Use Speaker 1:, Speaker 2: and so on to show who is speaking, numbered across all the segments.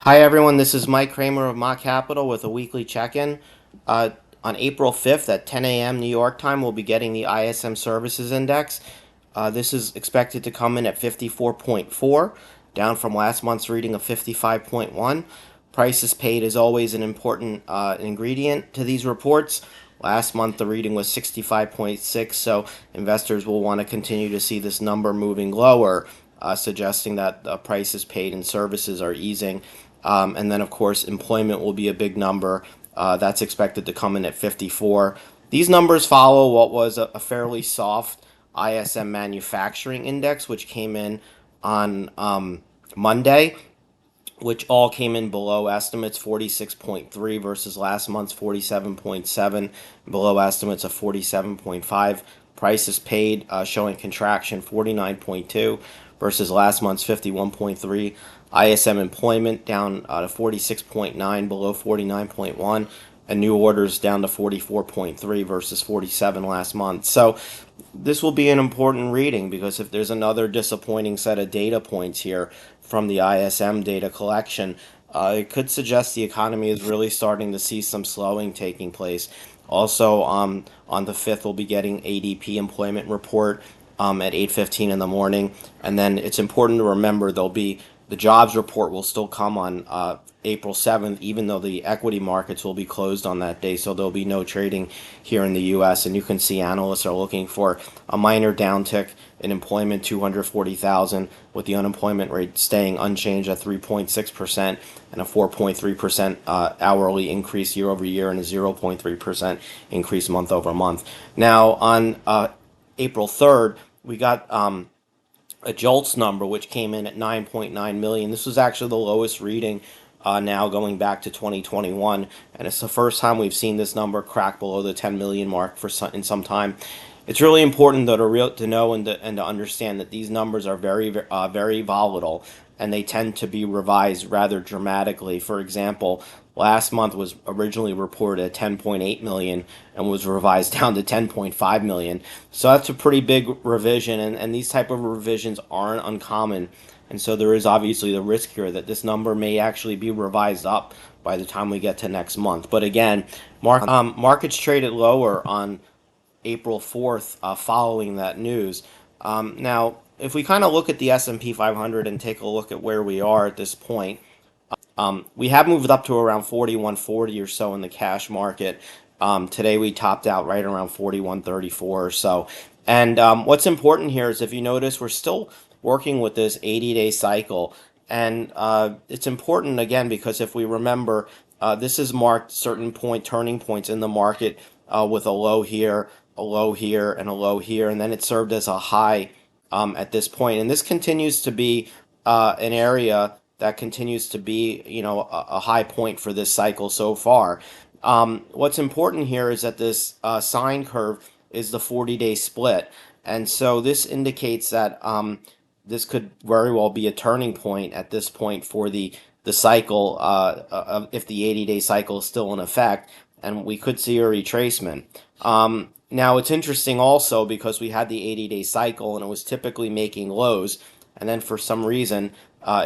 Speaker 1: Hi everyone, this is Mike Kramer of Mott Capital with a weekly check-in. On April 5th at 10 a.m. New York time, we'll be getting the ISM Services Index. This is expected to come in at 54.4, down from last month's reading of 55.1. Prices paid is always an important ingredient to these reports. Last month the reading was 65.6, so investors will want to continue to see this number moving lower, suggesting that prices paid in services are easing. And then, of course, employment will be a big number. That's expected to come in at 54. These numbers follow what was a fairly soft ISM manufacturing index, which came in on Monday, which all came in below estimates, 46.3 versus last month's 47.7, below estimates of 47.5. Prices paid showing contraction, 49.2 versus last month's 51.3. ISM employment down to 46.9, below 49.1, and new orders down to 44.3 versus 47 last month. So this will be an important reading because if there's another disappointing set of data points here from the ISM data collection, it could suggest the economy is really starting to see some slowing taking place. Also, on the 5th, we'll be getting ADP employment report at 8:15 in the morning. And then it's important to remember the jobs report will still come on April 7th, even though the equity markets will be closed on that day, so there'll be no trading here in the U.S. And you can see analysts are looking for a minor downtick in employment, 240,000, with the unemployment rate staying unchanged at 3.6% and a 4.3% hourly increase year over year and a 0.3% increase month over month. Now, on April 3rd, we got a JOLTS number, which came in at 9.9 million. This was actually the lowest reading now going back to 2021, and it's the first time we've seen this number crack below the 10 million mark in some time. It's really important though to know and to understand that these numbers are very volatile, and they tend to be revised rather dramatically. For example, last month was originally reported at 10.8 million and was revised down to 10.5 million. So that's a pretty big revision, and these type of revisions aren't uncommon. And so there is obviously the risk here that this number may actually be revised up by the time we get to next month. But again, markets traded lower on April 4th following that news. Now, if we kind of look at the S&P 500 and take a look at where we are at this point, we have moved up to around 4140 or so in the cash market. Today we topped out right around 4134 or so. And what's important here is if you notice, we're still working with this 80-day cycle. And it's important, again, because if we remember, this has marked certain turning points in the market with a low here, a low here, and a low here. And then it served as a high at this point. And this continues to be an area that continues to be, a high point for this cycle so far. What's important here is that this sine curve is the 40-day split. And so this indicates that this could very well be a turning point at this point for the cycle, if the 80-day cycle is still in effect, and we could see a retracement. Now, it's interesting also because we had the 80-day cycle and it was typically making lows, and then for some reason,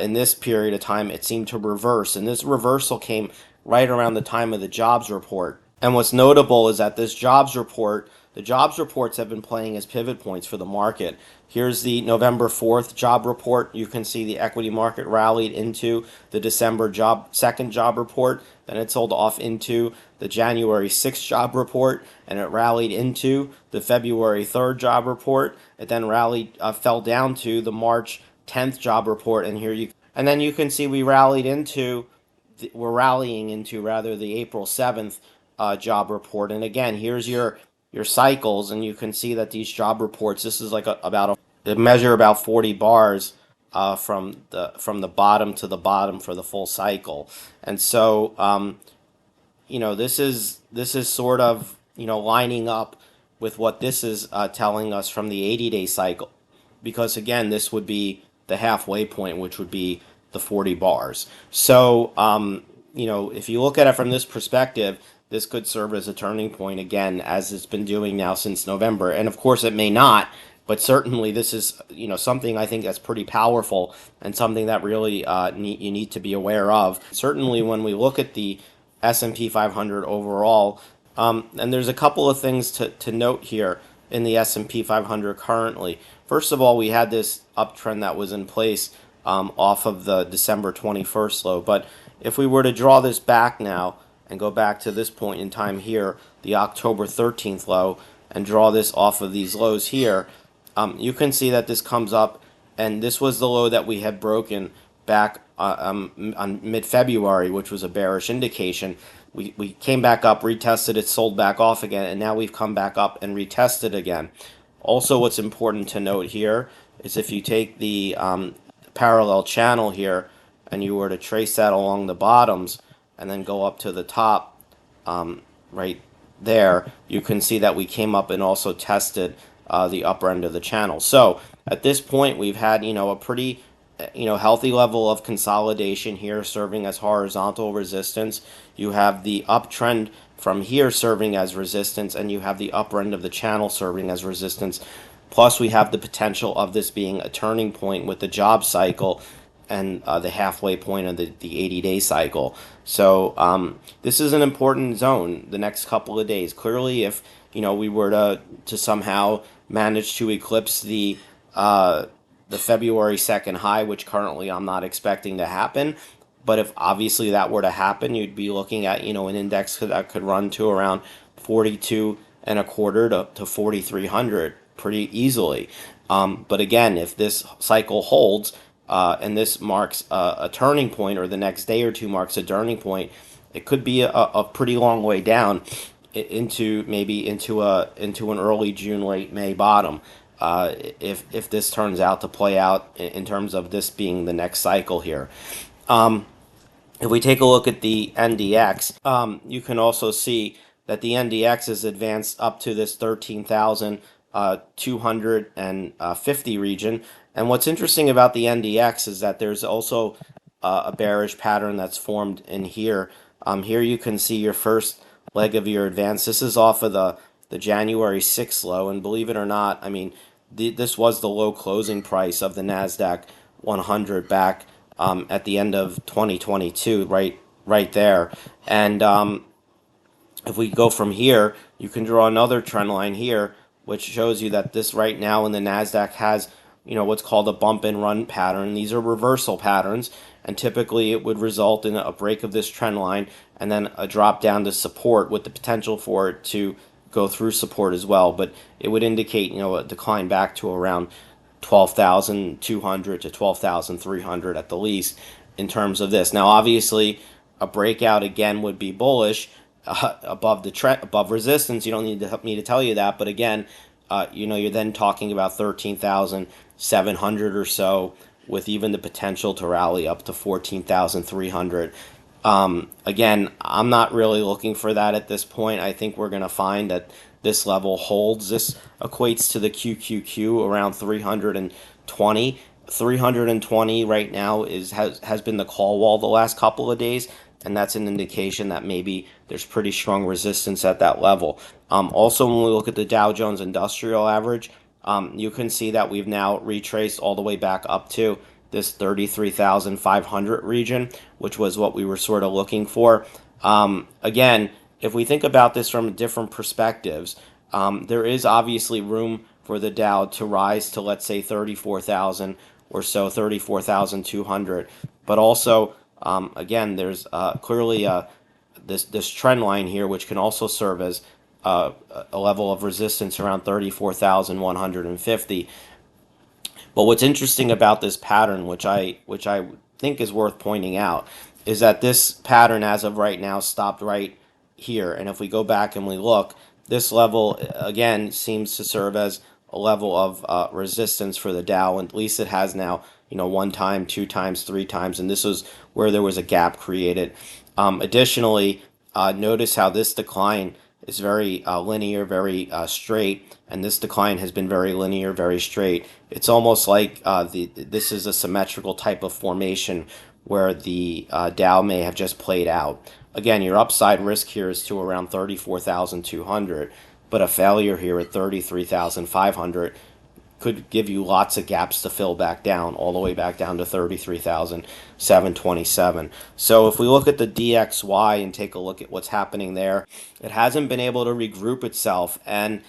Speaker 1: in this period of time, it seemed to reverse. And this reversal came right around the time of the jobs report. And what's notable is that this jobs report, the jobs reports have been playing as pivot points for the market. Here's the November 4th job report. You can see the equity market rallied into the December 2nd job report. Then it sold off into the January 6th job report, and it rallied into the February 3rd job report. It then fell down to the March 10th job report, and then you can see we're rallying into the April 7th job report. And again, here's your cycles, and you can see that these job reports, this is like they measure about 40 bars from the bottom to the bottom for the full cycle. And so this is sort of lining up with what this is telling us from the 80-day cycle, because again, this would be the halfway point, which would be the 40 bars. So if you look at it from this perspective, this could serve as a turning point again, as it's been doing now since November. And of course, it may not, But certainly this is, something I think that's pretty powerful and something that really you need to be aware of. Certainly when we look at the S&P 500 overall, and there's a couple of things to note here in the S&P 500 currently. First of all, we had this uptrend that was in place off of the December 21st low. But if we were to draw this back now and go back to this point in time here, the October 13th low, and draw this off of these lows here, you can see that this comes up, and this was the low that we had broken back on mid-February, which was a bearish indication. We came back up, retested it, sold back off again, and now we've come back up and retested again. Also, what's important to note here is if you take the parallel channel here and you were to trace that along the bottoms and then go up to the top right there, you can see that we came up and also tested the upper end of the channel. So at this point, we've had a pretty healthy level of consolidation here, serving as horizontal resistance. You have the uptrend from here serving as resistance, and you have the upper end of the channel serving as resistance. Plus, we have the potential of this being a turning point with the job cycle and the halfway point of the 80-day cycle. So this is an important zone the next couple of days. Clearly, if we were to somehow manage to eclipse the February 2nd high, which currently I'm not expecting to happen, but if obviously that were to happen, you'd be looking at an index that could run to around 42 and a quarter to 4,300 pretty easily. But again, if this cycle holds and this marks a turning point, or the next day or two marks a turning point, it could be a pretty long way down into an early June, late May bottom. If this turns out to play out in terms of this being the next cycle here. If we take a look at the NDX, you can also see that the NDX is advanced up to this 13,250 region. And what's interesting about the NDX is that there's also a bearish pattern that's formed in here. Here you can see your first leg of your advance. This is off of the January 6th low, and believe it or not, I mean, this was the low closing price of the Nasdaq 100 back at the end of 2022, right there. And if we go from here, you can draw another trend line here, which shows you that this right now in the Nasdaq has what's called a bump and run pattern. These are reversal patterns, and typically it would result in a break of this trend line and then a drop down to support, with the potential for it to go through support as well. But it would indicate a decline back to around 12,200 to 12,300 at the least in terms of this. Now obviously a breakout again would be bullish above the trend, above resistance. You don't need me to tell you that, but again, you're then talking about 13,700 or so, with even the potential to rally up to 14,300. Again, I'm not really looking for that at this point. I think we're going to find that this level holds. This equates to the QQQ around 320. 320 right now has been the call wall the last couple of days, and that's an indication that maybe there's pretty strong resistance at that level. Also, when we look at the Dow Jones Industrial Average, you can see that we've now retraced all the way back up to this 33,500 region, which was what we were sort of looking for. Again, if we think about this from different perspectives, there is obviously room for the Dow to rise to, let's say, 34,000 or so, 34,200. But also, again, there's clearly this trend line here, which can also serve as a level of resistance around 34,150. But what's interesting about this pattern, which I think is worth pointing out, is that this pattern as of right now stopped right here. And if we go back and we look, this level again seems to serve as a level of resistance for the Dow, and at least it has now, one time, two times, three times, and this was where there was a gap created. Additionally, notice how this decline is very linear, very straight, and this decline has been very linear, very straight. It's almost like this is a symmetrical type of formation where the Dow may have just played out. Again, your upside risk here is to around 34,200, but a failure here at 33,500 could give you lots of gaps to fill back down, all the way back down to 33,727. So if we look at the DXY and take a look at what's happening there, it hasn't been able to regroup itself. And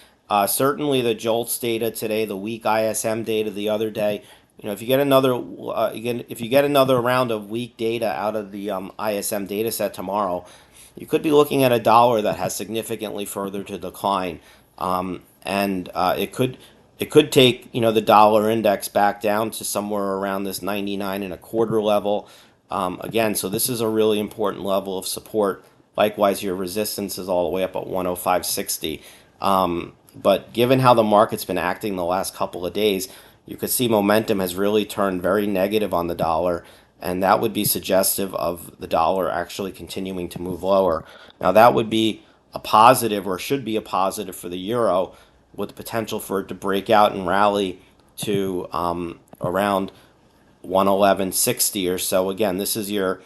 Speaker 1: certainly the JOLTS data today, the weak ISM data the other day, if you get another if you get another round of weak data out of the ISM data set tomorrow, you could be looking at a dollar that has significantly further to decline, and it could take the dollar index back down to somewhere around this 99.25 level again. So this is a really important level of support. Likewise, your resistance is all the way up at 105.60. But given how the market's been acting the last couple of days, you could see momentum has really turned very negative on the dollar, and that would be suggestive of the dollar actually continuing to move lower. Now, that would be a positive, or should be a positive, for the euro, with the potential for it to break out and rally to around 111.60 or so. Again, this is your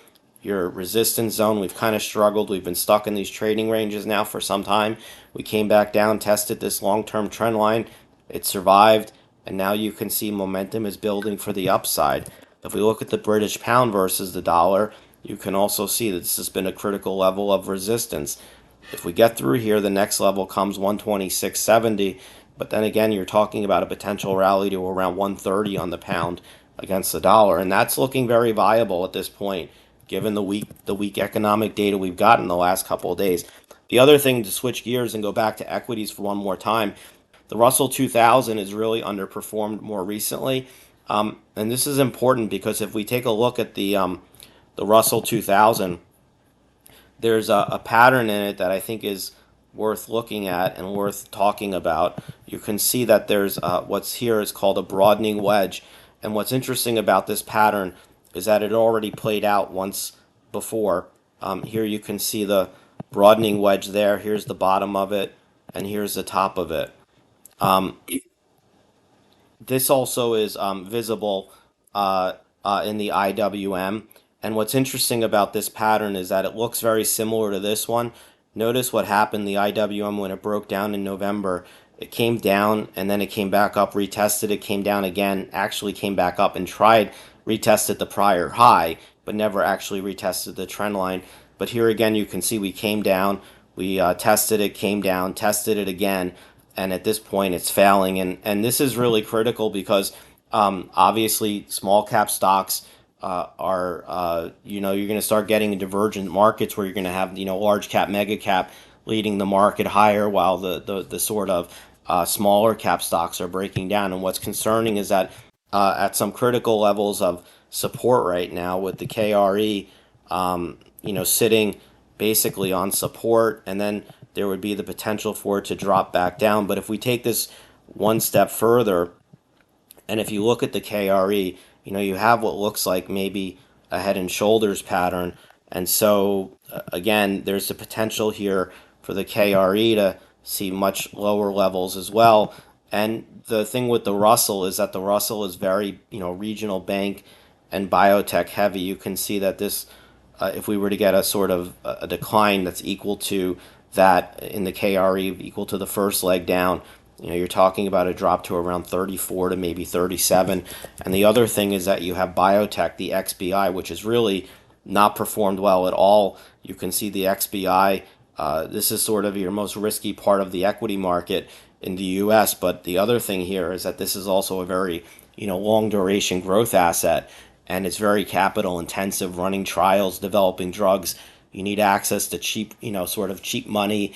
Speaker 1: resistance zone. We've kind of struggled. We've been stuck in these trading ranges now for some time. We came back down, tested this long-term trend line. It survived, and now you can see momentum is building for the upside. If we look at the British pound versus the dollar, you can also see that this has been a critical level of resistance. If we get through here, the next level comes 126.70, but then again, you're talking about a potential rally to around 130 on the pound against the dollar, and that's looking very viable at this point, given the weak economic data we've gotten the last couple of days. The other thing, to switch gears and go back to equities for one more time, the Russell 2000 has really underperformed more recently, and this is important because if we take a look at the Russell 2000, there's a pattern in it that I think is worth looking at and worth talking about. You can see that there's what's here is called a broadening wedge, and what's interesting about this pattern is that it already played out once before. Here you can see the broadening wedge there. Here's the bottom of it, and here's the top of it. This also is visible in the IWM. And what's interesting about this pattern is that it looks very similar to this one. Notice what happened, the IWM, when it broke down in November. It came down, and then it came back up, retested it, came down again, actually came back up and retested the prior high, but never actually retested the trend line. But here again, you can see we came down, we tested it, came down, tested it again, and at this point it's failing. And this is really critical because obviously small cap stocks are you're going to start getting divergent markets where you're going to have large cap, mega cap leading the market higher, while the sort of smaller cap stocks are breaking down. And what's concerning is that at some critical levels of support right now, with the KRE sitting basically on support, and then there would be the potential for it to drop back down. But if we take this one step further, and if you look at the KRE, you have what looks like maybe a head and shoulders pattern. And so, again, there's the potential here for the KRE to see much lower levels as well. And the thing with the Russell is that the Russell is very, regional bank and biotech heavy. You can see that this, if we were to get a sort of a decline that's equal to that in the KRE, equal to the first leg down, you're talking about a drop to around 34 to maybe 37. And the other thing is that you have biotech, the XBI, which has really not performed well at all. You can see the XBI. This is sort of your most risky part of the equity market in the U.S. But the other thing here is that this is also a very, long duration growth asset, and it's very capital intensive, running trials, developing drugs. You need access to cheap, sort of cheap money,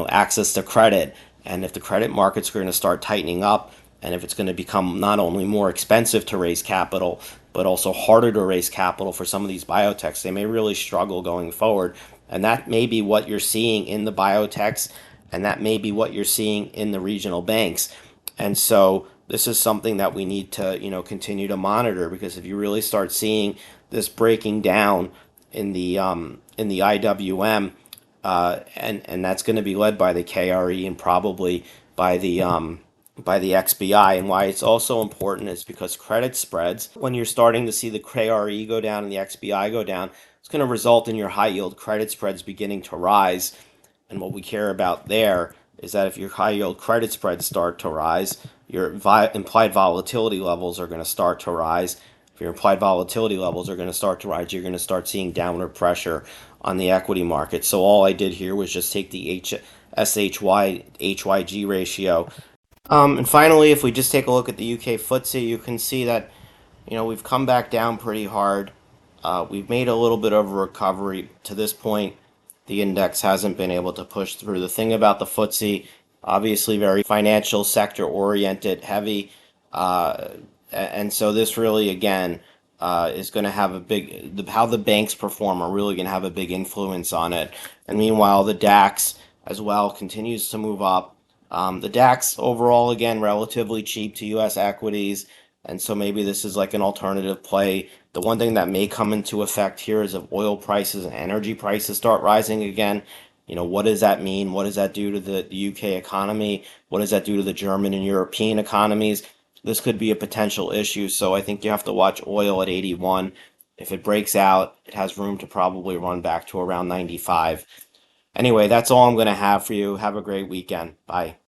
Speaker 1: access to credit. And if the credit markets are going to start tightening up, and if it's going to become not only more expensive to raise capital, but also harder to raise capital for some of these biotechs, they may really struggle going forward. And that may be what you're seeing in the biotechs, and that may be what you're seeing in the regional banks. And so this is something that we need to, continue to monitor, because if you really start seeing this breaking down in the IWM, and that's going to be led by the KRE and probably by the XBI. And why it's also important is because credit spreads, when you're starting to see the KRE go down and the XBI go down, it's going to result in your high yield credit spreads beginning to rise. And what we care about there is that if your high yield credit spreads start to rise, your implied volatility levels are going to start to rise. If your implied volatility levels are going to start to rise, you're going to start seeing downward pressure on the equity market. So all I did here was just take the SHY HYG ratio. And finally, if we just take a look at the UK FTSE, you can see that we've come back down pretty hard. We've made a little bit of a recovery. To this point, the index hasn't been able to push through. The thing about the FTSE, obviously very financial sector oriented, heavy, uh, and so this really, again, is going to have how the banks perform are really going to have a big influence on it. And meanwhile, the DAX as well continues to move up. The DAX overall, again, relatively cheap to U.S. equities, and so maybe this is like an alternative play. The one thing that may come into effect here is if oil prices and energy prices start rising again. What does that mean? What does that do to the UK economy? What does that do to the German and European economies? This could be a potential issue. So I think you have to watch oil at 81. If it breaks out, it has room to probably run back to around 95. Anyway, that's all I'm going to have for you. Have a great weekend. Bye.